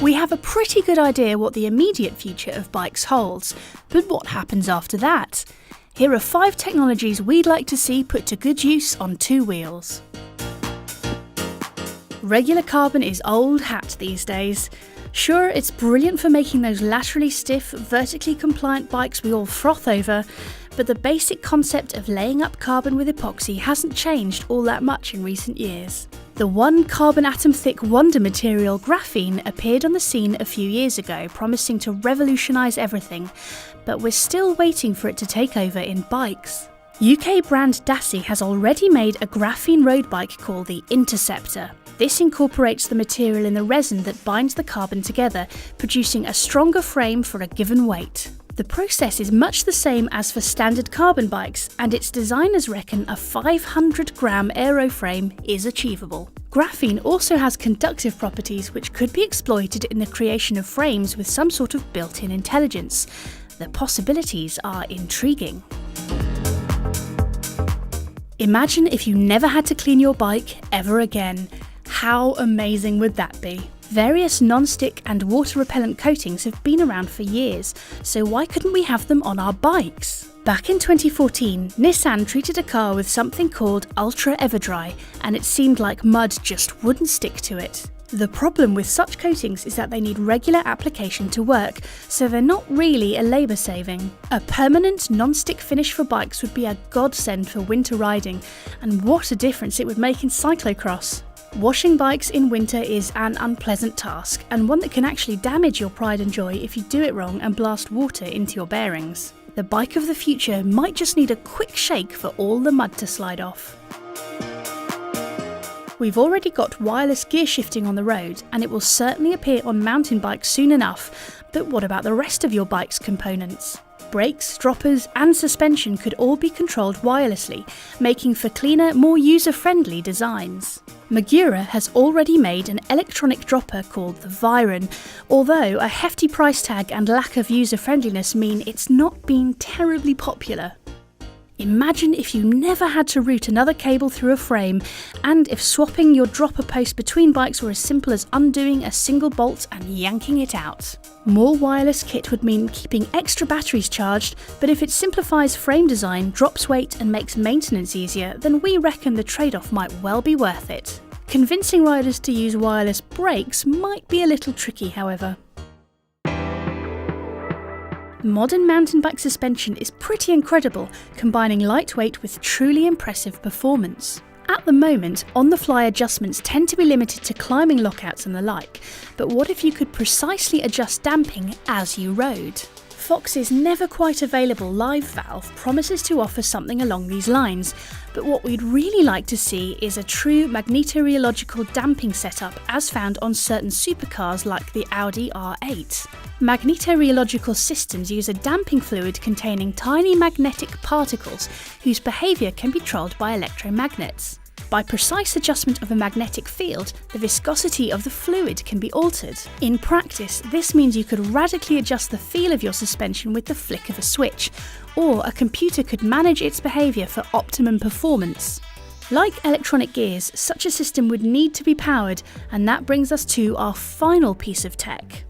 We have a pretty good idea what the immediate future of bikes holds, but what happens after that? Here are 5 technologies we'd like to see put to good use on 2 wheels. Regular carbon is old hat these days. Sure, it's brilliant for making those laterally stiff, vertically compliant bikes we all froth over, but the basic concept of laying up carbon with epoxy hasn't changed all that much in recent years. The one carbon atom thick wonder material, graphene, appeared on the scene a few years ago, promising to revolutionise everything, but we're still waiting for it to take over in bikes. UK brand Dassi has already made a graphene road bike called the Interceptor. This incorporates the material in the resin that binds the carbon together, producing a stronger frame for a given weight. The process is much the same as for standard carbon bikes, and its designers reckon a 500-gram aeroframe is achievable. Graphene also has conductive properties which could be exploited in the creation of frames with some sort of built-in intelligence. The possibilities are intriguing. Imagine if you never had to clean your bike ever again. How amazing would that be? Various non-stick and water-repellent coatings have been around for years, so why couldn't we have them on our bikes? Back in 2014, Nissan treated a car with something called Ultra Everdry, and it seemed like mud just wouldn't stick to it. The problem with such coatings is that they need regular application to work, so they're not really a labour saving. A permanent non-stick finish for bikes would be a godsend for winter riding, and what a difference it would make in cyclocross. Washing bikes in winter is an unpleasant task, and one that can actually damage your pride and joy if you do it wrong and blast water into your bearings. The bike of the future might just need a quick shake for all the mud to slide off. We've already got wireless gear shifting on the road, and it will certainly appear on mountain bikes soon enough, but what about the rest of your bike's components? Brakes, droppers and suspension could all be controlled wirelessly, making for cleaner, more user-friendly designs. Magura has already made an electronic dropper called the Viron, although a hefty price tag and lack of user-friendliness mean it's not been terribly popular. Imagine if you never had to route another cable through a frame, and if swapping your dropper post between bikes were as simple as undoing a single bolt and yanking it out. More wireless kit would mean keeping extra batteries charged, but if it simplifies frame design, drops weight and makes maintenance easier, then we reckon the trade-off might well be worth it. Convincing riders to use wireless brakes might be a little tricky, however. Modern mountain bike suspension is pretty incredible, combining lightweight with truly impressive performance. At the moment, on-the-fly adjustments tend to be limited to climbing lockouts and the like, but what if you could precisely adjust damping as you rode? Fox's never quite available live valve promises to offer something along these lines, but what we'd really like to see is a true magnetorheological damping setup as found on certain supercars like the Audi R8. Magnetorheological systems use a damping fluid containing tiny magnetic particles whose behaviour can be controlled by electromagnets. By precise adjustment of a magnetic field, the viscosity of the fluid can be altered. In practice, this means you could radically adjust the feel of your suspension with the flick of a switch, or a computer could manage its behaviour for optimum performance. Like electronic gears, such a system would need to be powered, and that brings us to our final piece of tech.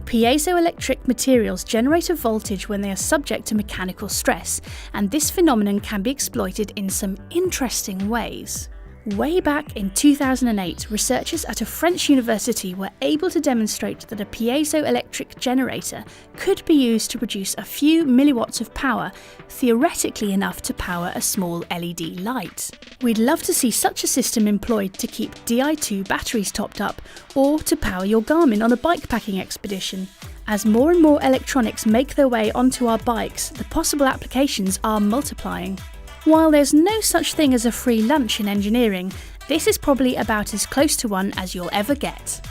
Piezoelectric materials generate a voltage when they are subject to mechanical stress, and this phenomenon can be exploited in some interesting ways. Way back in 2008, researchers at a French university were able to demonstrate that a piezoelectric generator could be used to produce a few milliwatts of power, theoretically enough to power a small LED light. We'd love to see such a system employed to keep Di2 batteries topped up, or to power your Garmin on a bikepacking expedition. As more and more electronics make their way onto our bikes, the possible applications are multiplying. While there's no such thing as a free lunch in engineering, this is probably about as close to one as you'll ever get.